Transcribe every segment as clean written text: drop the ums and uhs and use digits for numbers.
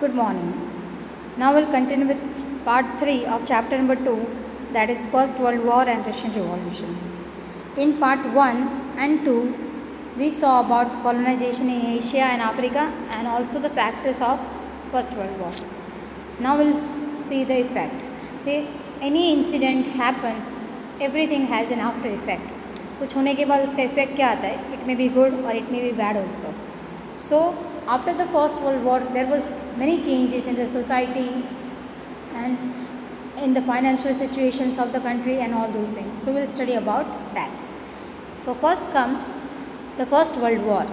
Good morning. Now we'll continue with part 3 of chapter number 2, that is First World War and Russian Revolution. In part 1 and 2, we saw about colonization in Asia and Africa and also the factors of First World War. Now we'll see the effect. See, any incident happens, everything has an after effect. कुछ होने के बाद उसका effect क्या आता है? It may be good or it may be bad also. So after the First World War, there was many changes in the society and in the financial situations of the country and all those things. So we'll study about that. So first comes the First World War.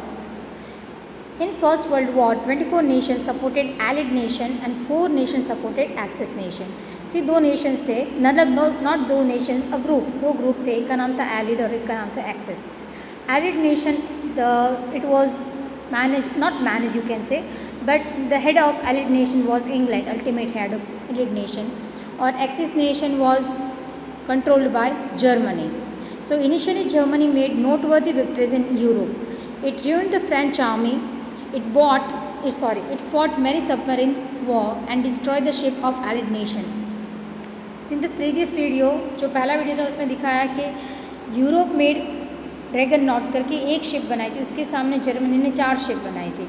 In First World War, 24 nations supported Allied nation and 4 nations supported Axis nation. See, दो nations थे, मतलब not दो nations, a group, दो group थे, एक का नाम था Allied और एक का नाम था Axis. Allied nation, it was managed, not managed you can say, but the head of Allied nation was England, ultimate head of Allied nation, or Axis nation was controlled by Germany. So initially Germany made noteworthy victories in Europe. It ruined the French army. It fought many submarines war and destroyed the ship of Allied nation. In the previous video, जो पहला video था उसमें दिखाया कि Europe made dragon not करके एक ship बनाई थी, उसके सामने जर्मनी ने 4 शिप बनाई थी.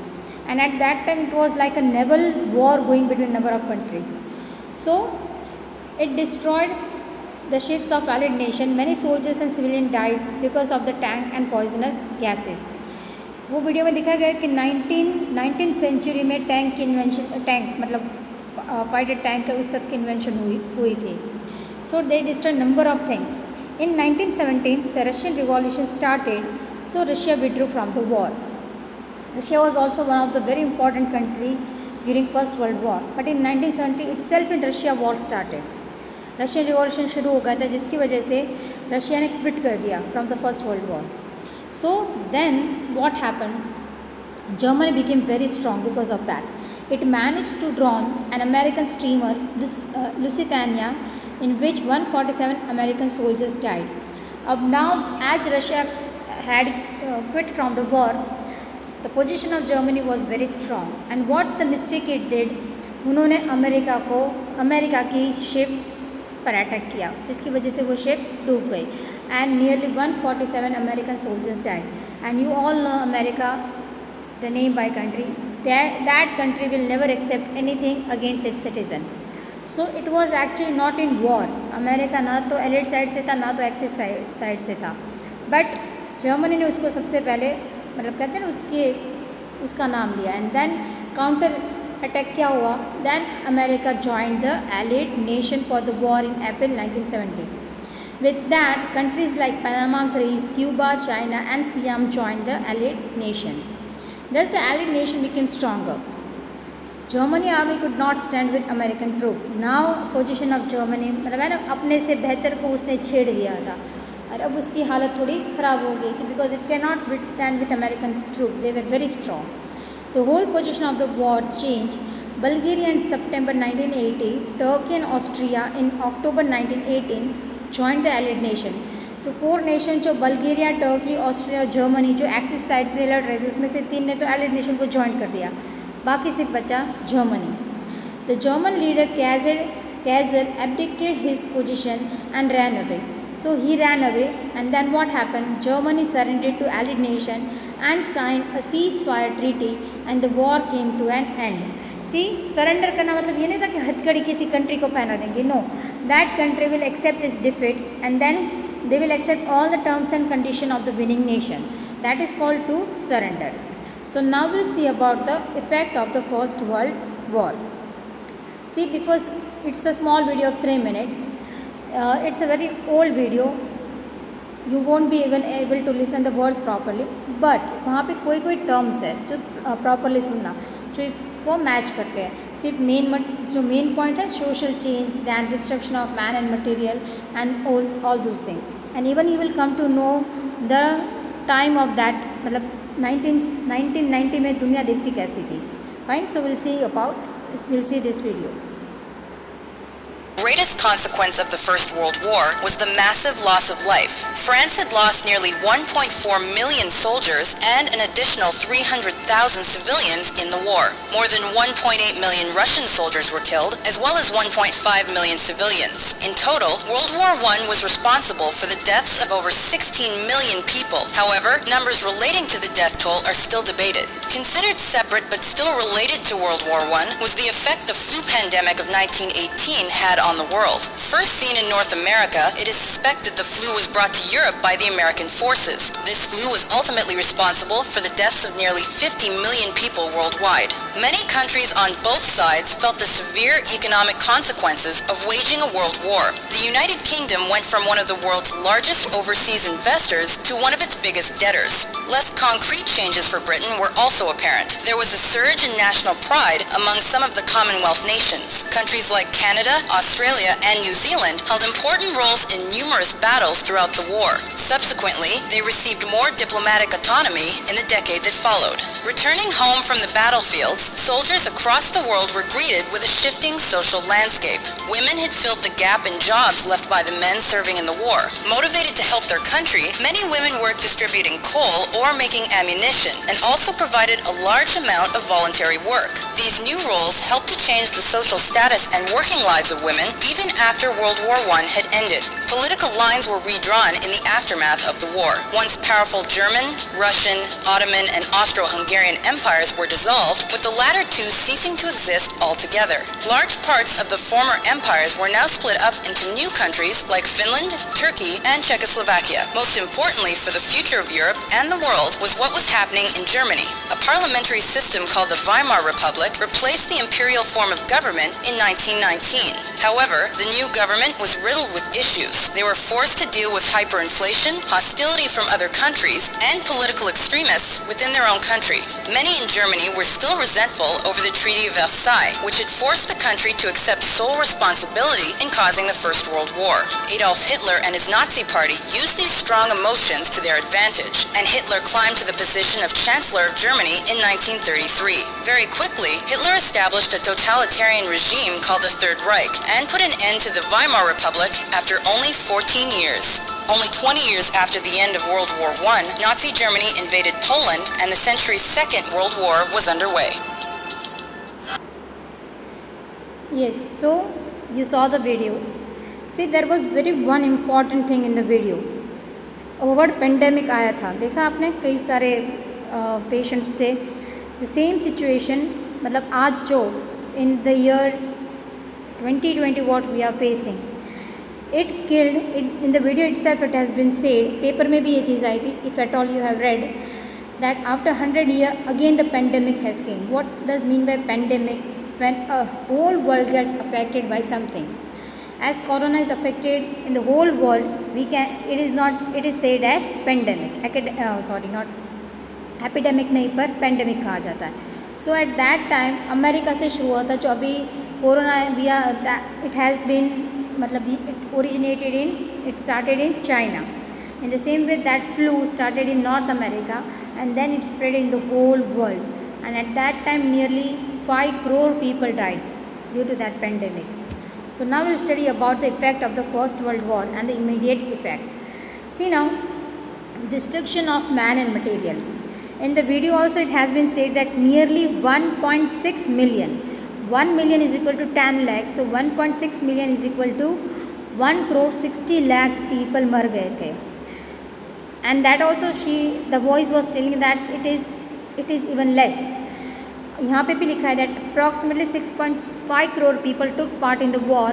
And at that time it was like a naval war going between number of countries. So it destroyed the ships of Allied nation. Many soldiers and civilians died because of the tank and poisonous gases. वो वीडियो में दिखाया गया कि 19th century में tank की invention, tank मतलब fighter tanker, उस सब की इन्वेंशन हुई थी. So they destroy number of things. In 1917, the Russian Revolution started, so Russia withdrew from the war. Russia was also one of the very important country during First World War. But in 1970 itself in Russia war started. Russian Revolution शुरू हो गया था जिसकी वजह से Russia ने quit कर दिया from the First World War. So then what happened? Germany became very strong because of that. It managed to drown an American steamer, Lusitania, in which 147 American soldiers died. Now, as Russia had quit from the war, the position of Germany was very strong. And what the mistake it did, उन्होंने America की ship पर attack किया, जिसकी वजह से वो ship डूब गई. And nearly 147 American soldiers died. And you all know America, the name by country. That country will never accept anything against its citizen. So it was actually not in war. America ना तो एलिड side से था ना तो axis side से था, but Germany ने उसको सबसे पहले मतलब कहते हैं ना उसका नाम लिया. एंड देन काउंटर अटैक क्या हुआ, then America joined the allied nation for the war in April 1970. With that, countries like Panama, Greece, Cuba, China and Siam joined the Allied nations. Thus the Allied nation became stronger. Germany army could not stand with American troop. Now position of Germany मतलब है ना, अपने से बेहतर को उसने छेड़ दिया था और अब उसकी हालत थोड़ी ख़राब हो गई थी, because it cannot withstand with American troop. They were very strong. The whole position of the war changed. Bulgaria in September 1980, Turkey and Austria in October 1918 joined the Allied nation. तो 4 नेशन जो Bulgaria, Turkey, Austria और Germany जो axis side से लड़ रहे थे उसमें से 3 ने तो एलिड नेशन को ज्वाइन कर दिया, बाकी सिर्फ बचा Germany. The German leader Kaiser abdicated his position and ran away. So he ran away, and then what happened? Germany surrendered to Allied nation and signed a ceasefire treaty, and the war came to an end. See, surrender करना मतलब ये नहीं था कि हथकड़ी किसी country को पहना देंगे. No, that country will accept its defeat and then they will accept all the terms and conditions of the winning nation. That is called to surrender. So now we'll see about the effect of the First World War. See, because it's a small video of 3 minutes, it's a very old video. You won't be even able to listen the words properly. But वहाँ पे कोई terms है जो properly सुनना, जो इसको match करते हैं. सिर्फ जो मेन पॉइंट है social change, than destruction of man and material and all those things. And even you will come to know the time of that, मतलब 1990 में दुनिया देखती कैसी थी. Fine. So will see this video. greatest consequence of the First World War was the massive loss of life. France had lost nearly 1.4 million soldiers and an additional 300,000 civilians in the war. More than 1.8 million Russian soldiers were killed, as well as 1.5 million civilians. In total, World War I was responsible for the deaths of over 16 million people. However, numbers relating to the death toll are still debated. Considered separate but still related to World War I was the effect the flu pandemic of 1918 had on the world. First seen in North America, it is suspected the flu was brought to Europe by the American forces. This flu was ultimately responsible for the deaths of nearly 50 million people worldwide. Many countries on both sides felt the severe economic consequences of waging a world war. The United Kingdom went from one of the world's largest overseas investors to one of its biggest debtors. Less concrete changes for Britain were also apparent. There was a surge in national pride among some of the Commonwealth nations. Countries like Canada, Australia, and New Zealand held important roles in numerous battles throughout the war. Subsequently, they received more diplomatic autonomy in the decade that followed. Returning home from the battlefields, soldiers across the world were greeted with a shifting social landscape. Women had filled the gap in jobs left by the men serving in the war. Motivated to help their country, many women worked distributing coal or making ammunition, and also provided a large amount of voluntary work. These new roles helped to change the social status and working lives of women even after World War I had ended. Political lines were redrawn in the aftermath of the war. Once powerful German, Russian, Ottoman, and Austro-Hungarian empires were dissolved, with the latter two ceasing to exist altogether. Large parts of the former empires were now split up into new countries like Finland, Turkey, and Czechoslovakia. Most importantly for the future of Europe and the world was what was happening in Germany. A parliamentary system called the Weimar Republic replaced the imperial form of government in 1919. However, the new government was riddled with issues. They were forced to deal with hyperinflation, hostility from other countries, and political extremists within their own country. Many in Germany were still resentful over the Treaty of Versailles, which had forced the country to accept sole responsibility in causing the First World War. Adolf Hitler and his Nazi Party used these strong emotions to their advantage, and Hitler climbed to the position of Chancellor of Germany in 1933. Very quickly, Hitler established a totalitarian regime called the Third Reich and put an end to the Weimar Republic after only 14 years. Only 20 years after the end of World War I, Nazi Germany invaded Poland and the century's Second World War was underway. Yes, so you saw the video. See, there was very one important thing in the video. Word pandemic आया था, देखा आपने, कई सारे patients थे. The same situation, मतलब आज जो in the year 2020 what we are facing, it killed in the video itself it has been said, paper में भी ये चीज़ आई थी, if at all you have read, that after 100 years again the pandemic has came. What does mean by pandemic? when a whole world gets affected by something. As corona is affected in the whole world, it is said as pandemic. Not epidemic नहीं, पर pandemic कहा जाता है. So at that time America से शुरू हुआ था, जो अभी कोरोना it has been, मतलब it started in China. In the same way that flu started in North America and then it spread in the whole world. And at that time nearly 5 crore people died due to that pandemic. So now we'll study about the effect of the First World War and the immediate effect. See now, destruction of man and material. In the video also it has been said that nearly 1.6 million. 1 million is equal to 10 lakh. So 1.6 million is equal to 1 crore 60 lakh people मर गए थे. And that also the voice was telling that it is even less. यहाँ पे भी लिखा है that approximately 6.5 crore people took part in the war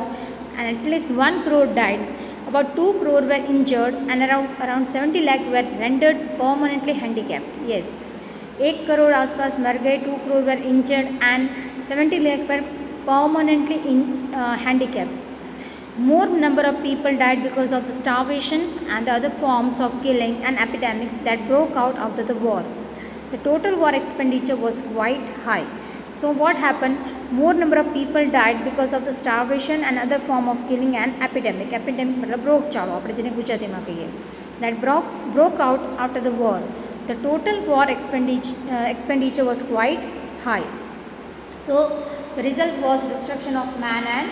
and at least 1 crore died. About 2 crore were injured and around 70 lakh were rendered permanently handicapped. Yes, 1 crore आसपास मर गए, 2 crore were injured and 70 lakh were permanently handicapped. More number of people died because of the starvation and the other forms of killing and epidemics that broke out after the war. The total war expenditure was quite high. So what happened? More number of people died because of the starvation and other form of killing and epidemic. Epidemic मतलब रोग चाव, अपने जिन्हें गुजराती में कहिए, that broke out after the war. The total war expenditure was quite high. So the result was destruction of man and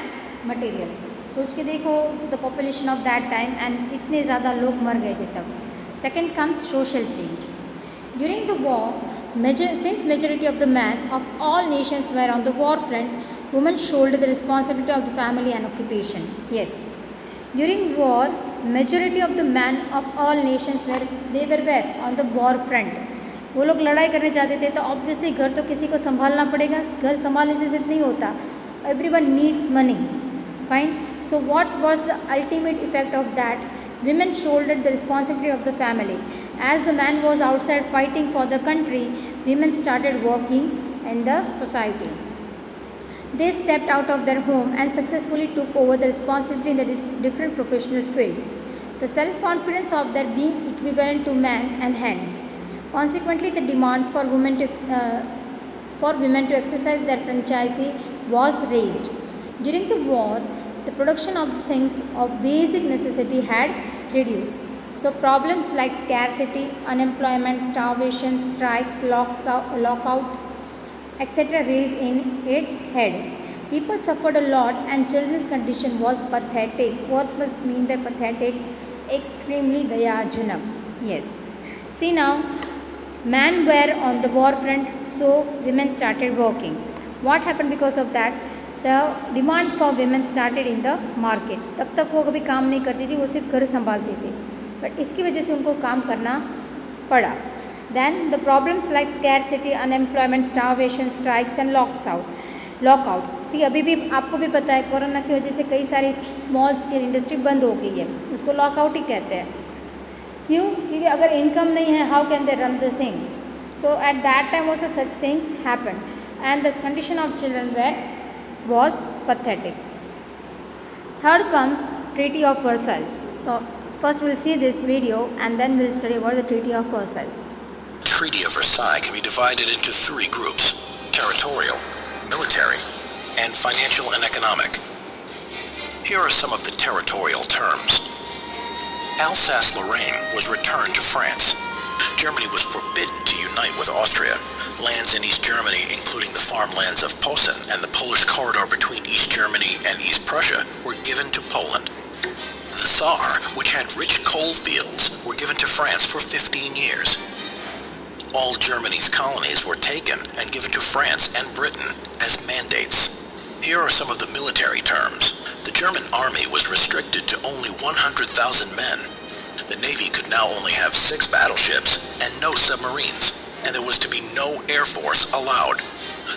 material. सोच के देखो the population of that time and इतने ज़्यादा लोग मर गए थे तब. Second comes social change. During the war, since majority of the men of all nations were on the war front, women shouldered the responsibility of the family and occupation. Yes, during war, majority of the men of all nations were where on the war front. वो लोग लड़ाई करने जाते थे तो obviously घर तो किसी को संभालना पड़ेगा, घर संभालने से सिर्फ नहीं होता, everyone needs money. Fine. So what was the ultimate effect of that? Women shouldered the responsibility of the family. As the man was outside fighting for the country, women started working in the society. They stepped out of their home and successfully took over the responsibility in the different professional field. The self-confidence of their being equivalent to men enhanced. Consequently, the demand for women to exercise their franchisee was raised. During the war, the production of things of basic necessity had reduced. So problems like scarcity, unemployment, starvation, strikes, lockouts, etc. raised in its head. People suffered a lot and children's condition was pathetic. What was mean by pathetic? Extremely dayajanak. Yes. See now, men were on the war front, so women started working. What happened because of that? The demand for women started in the market. तब तक वो कभी काम नहीं करती थी, वो सिर्फ घर संभालती थी, बट इसकी वजह से उनको काम करना पड़ा. Then the problems like scarcity, unemployment, starvation, strikes and lockouts. See, अभी भी आपको भी पता है कोरोना की वजह से कई सारी स्मॉल स्केल इंडस्ट्री बंद हो गई है, उसको लॉकआउट ही कहते हैं. क्यों? क्योंकि अगर इनकम नहीं है, how can they run this thing? So at that time also such things happened and the condition of children was pathetic. Third comes Treaty of Versailles. So first we'll see this video and then we'll study about the Treaty of Versailles. Treaty of Versailles can be divided into three groups: territorial, military, and financial and economic. Here are some of the territorial terms. Alsace-Lorraine was returned to France. Germany was forbidden to unite with Austria. Lands in East Germany, including the farmlands of Posen and the Polish corridor between East Germany and East Prussia, were given to Poland. The Saar, which had rich coal fields, were given to France for 15 years. All Germany's colonies were taken and given to France and Britain as mandates. Here are some of the military terms. The German army was restricted to only 100,000 men. The navy could now only have 6 battleships and no submarines, and there was to be no air force allowed.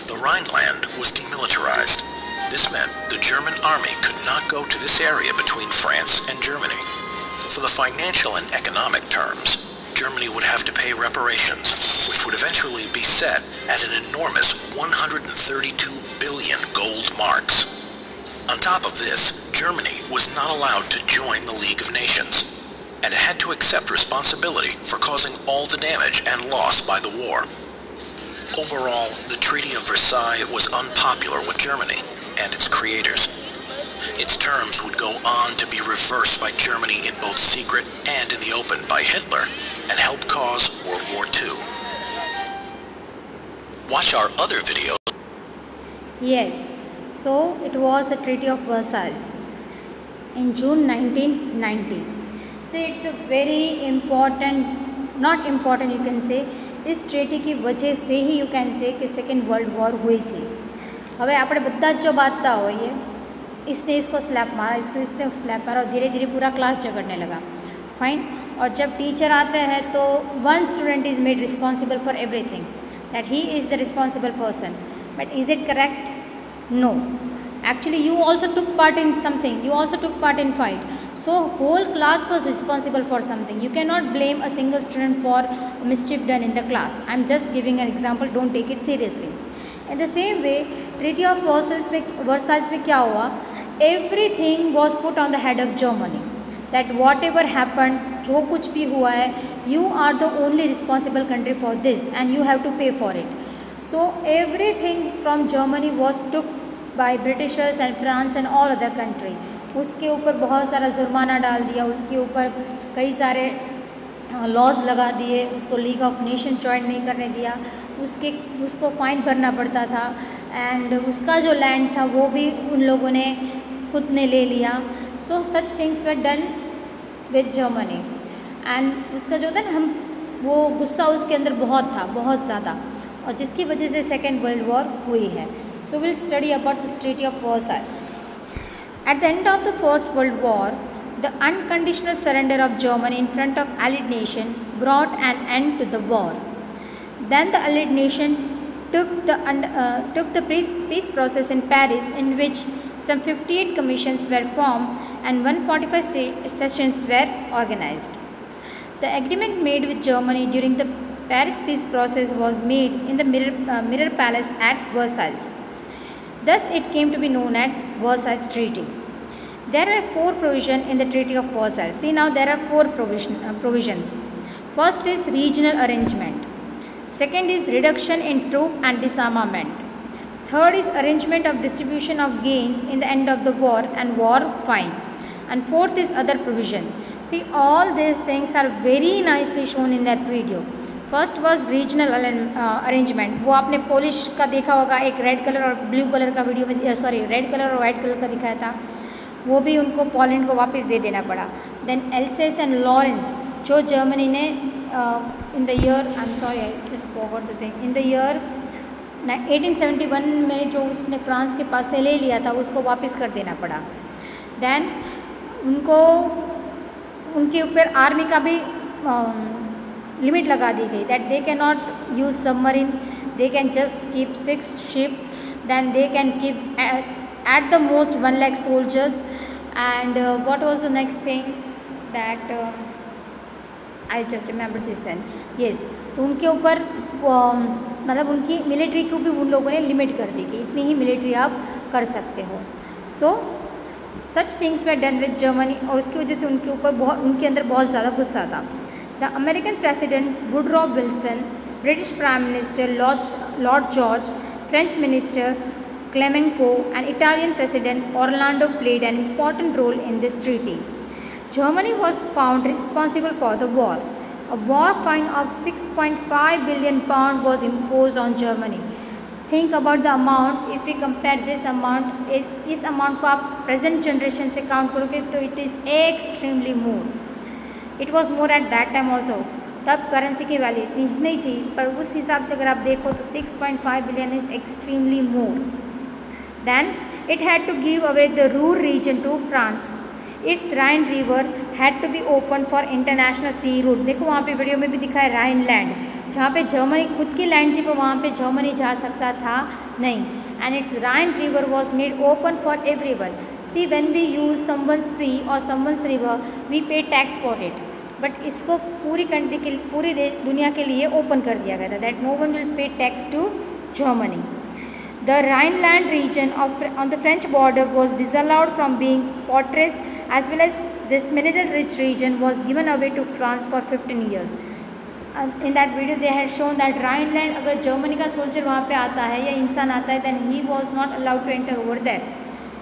The Rhineland was demilitarized. This meant the German army could not go to this area between France and Germany. For the financial and economic terms, Germany would have to pay reparations, which would eventually be set at an enormous 132 billion gold marks. On top of this, Germany was not allowed to join the League of Nations, and it had to accept responsibility for causing all the damage and loss by the war. Overall, the Treaty of Versailles was unpopular with Germany and its creators. Its terms would go on to be reversed by Germany in both secret and in the open by Hitler and help cause World War II. Watch our other video. Yes, so it was a Treaty of Versailles in June 1990. See, it's a very important, not important you can say, इस treaty की वजह से ही you can say कि second world war हुई थी. હવે આપણે બધા જ જો बातता होइए, इसने इसको स्लैप मारा, इसने स्लैप मारा और धीरे धीरे पूरा क्लास झगड़ने लगा. फाइन. और जब टीचर आते हैं तो one student is made responsible for everything, that he is the responsible person. But is it correct? No. Actually, you also took part in something. You also took part in fight. So, whole class was responsible for something. You cannot blame a single student for mischief done in the class. I'm just giving an example. Don't take it seriously. In the same way, Treaty of Versailles में क्या हुआ? Everything was put on the head of Germany. That whatever happened, जो कुछ भी हुआ है, you are the only responsible country for this, and you have to pay for it. So, everything from Germany was took by Britishers and France and all other country. उसके ऊपर बहुत सारा जुर्माना डाल दिया, उसके ऊपर कई सारे लॉज लगा दिए, उसको लीग ऑफ नेशन ज्वाइन नहीं करने दिया, उसको फ़ाइन भरना पड़ता था. एंड उसका जो लैंड था वो भी उन लोगों ने खुद ने ले लिया. So such things were done with Germany. And उसका जो था ना, हम वो गुस्सा उसके अंदर बहुत था, बहुत ज़्यादा, और जिसकी वजह से सेकेंड वर्ल्ड वॉर हुई है. So will study about the treaty of Versailles. At the end of the first world war, the unconditional surrender of Germany in front of Allied nation brought an end to the war. Then the Allied nation took the peace process in Paris, in which some 58 commissions were formed and 145 sessions were organized. The agreement made with Germany during the Paris peace process was made in the Mirror Palace at Versailles. Thus it came to be known as Versailles Treaty. There are 4 provisions in the Treaty of Versailles. See, now there are 4 provisions. First is regional arrangement. Second is reduction in troop and disarmament. Third is arrangement of distribution of gains in the end of the war and war fine. And fourth is other provision. See, all these things are very nicely shown in that video. First was regional arrangement. वो आपने Polish का देखा होगा, एक red colour और blue colour का video में, sorry red colour और वाइट कलर का दिखाया था. वो भी उनको पोलैंड को वापस दे देना पड़ा. देन एल्सेस एंड लॉरेंस, जो जर्मनी ने इन the year, I am sorry I just forgot the thing, in the year 1871 में जो उसने फ्रांस के पास से ले लिया था, उसको वापस कर देना पड़ा. देन उनको उनके ऊपर आर्मी का भी लिमिट लगा दी गई, that they can not use submarine, they can just keep 6 ship, then they can keep at the most 1 lakh soldiers. And what was the next thing that I just remember this then. Yes, तो उनके ऊपर मतलब उनकी military को भी उन लोगों ने लिमिट कर दी कि इतनी ही मिलिट्री आप कर सकते हो. So such things were done with Germany, और उसकी वजह से उनके ऊपर उनके अंदर बहुत ज़्यादा गुस्सा था. The American president Woodrow Wilson, British prime minister Lord George, French minister Clemenceau and Italian President Orlando played an important role in this treaty. Germany was found responsible for the war. A war fine of 6.5 billion pound was imposed on Germany. Think about the amount. If we compare this amount, इस amount को आप present generation से count करोगे तो it is extremely more. It was more at that time also. तब currency की value इतनी नहीं थी, पर उस हिसाब से अगर आप देखो तो 6.5 billion is extremely more. Then it had to give away the Ruhr region to France. Its Rhine river had to be opened for international sea route. देखो वहाँ पे वीडियो में भी दिखा है Rhineland, जहाँ पे जर्मनी खुद की लैंड थी, पर वहाँ पे जर्मनी जा सकता था नहीं. And its Rhine river was made open for everyone. See, when we use someone's sea or someone's river, we pay tax for it. But इसको पूरी कंट्री के, पूरी दुनिया के लिए ओपन कर दिया गया था, that no one will pay tax to Germany. The Rhineland region on the French border was disallowed from being fortress, as well as this mineral-rich region was given away to France for 15 years. In that video, they had shown that Rhineland, अगर Germany का soldier वहाँ पे आता है या इंसान आता है, then he was not allowed to enter over there.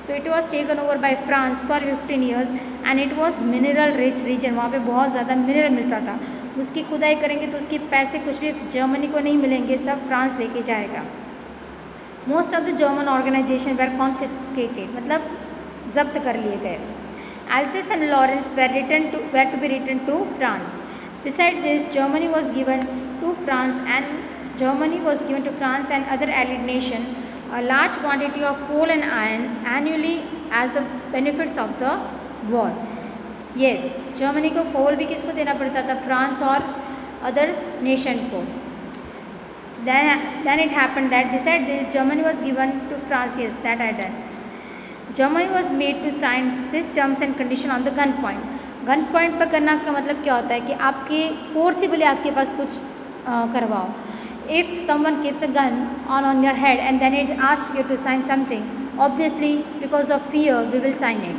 So it was taken over by France for 15 years, and it was mineral-rich region. वहाँ पे बहुत ज़्यादा मिनरल मिलता था. उसकी खुदाई करेंगे तो उसके पैसे कुछ भी जर्मनी को नहीं मिलेंगे, सब फ्रांस लेके जाएगा. Most of the German organization were confiscated, मतलब जब्त कर लिए गए. Alsace and Lorraine were to be returned to France. Besides this, Germany was given to France and other allied nations a large quantity of coal and iron annually as the benefits of the war. Yes, Germany को कोल भी किसको देना पड़ता था? France और other nation को. Then it happened that besides this, Germany was given to France. Yes, that I done. Germany was made to sign this terms and condition on the gunpoint. Gunpoint पर करना का मतलब क्या होता है कि आपके फोर्सिबली आपके पास कुछ करवाओ. If someone keeps a gun on your head and then it asks you to sign something, obviously because of fear we will sign it.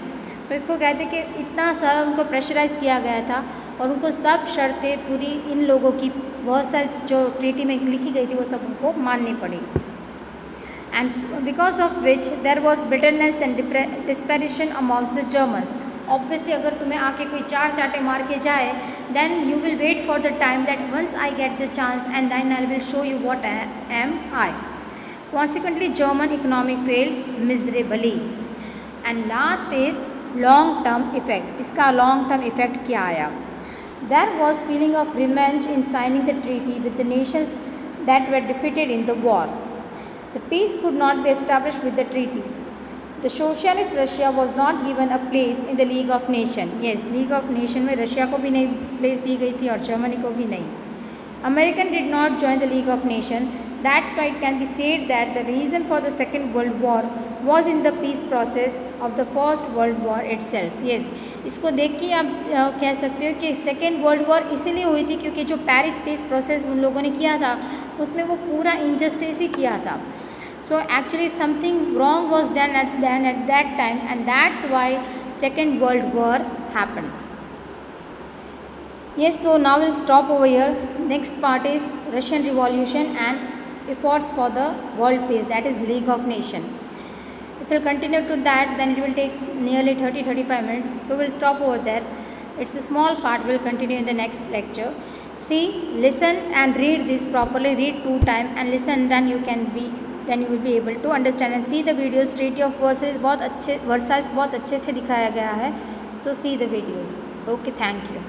तो इसको कहते हैं कि इतना सारा उनको प्रेशराइज किया गया था और उनको सब शर्तें पूरी इन लोगों की वर्साइल्स जो ट्रीटी में लिखी गई थी वो सब उनको माननी पड़ी. And because of which there was bitterness and desperation amongst the Germans. Obviously अगर तुम्हें आके कोई 4 चाटे मार के जाए, then you will wait for the time that once I get the chance and then I will show you what am I. Consequently, German economy failed miserably. And last is long term effect. इसका long term effect क्या आया? There was feeling of revenge in signing the treaty with the nations that were defeated in the war. The peace could not be established with the treaty. The socialist Russia was not given a place in the League of Nations. Yes, League of Nations में Russia को भी नहीं place दी गई थी और Germany को भी नहीं. American did not join the League of Nations. That's why it can be said that the reason for the Second World War was in the peace process of the First World War itself. Yes, इसको देख के आप कह सकते हो कि second world war इसीलिए हुई थी क्योंकि जो पेरिस पीस प्रोसेस उन लोगों ने किया था उसमें वो पूरा इनजस्टिस ही किया था. So actually something wrong was done at that time and that's why second world war happen. Yes, so now we'll stop over here. Next part is Russian Revolution and efforts for the world peace, that is League of Nations. If we'll continue to that, then it will take nearly 30-35 minutes. So we'll stop over there. It's a small part. We'll continue in the next lecture. See, listen and read this properly. Read 2 times and listen. Then you will be able to understand and see the videos. Treaty of Versailles बहुत अच्छे से दिखाया गया है. So see the videos. Okay, thank you.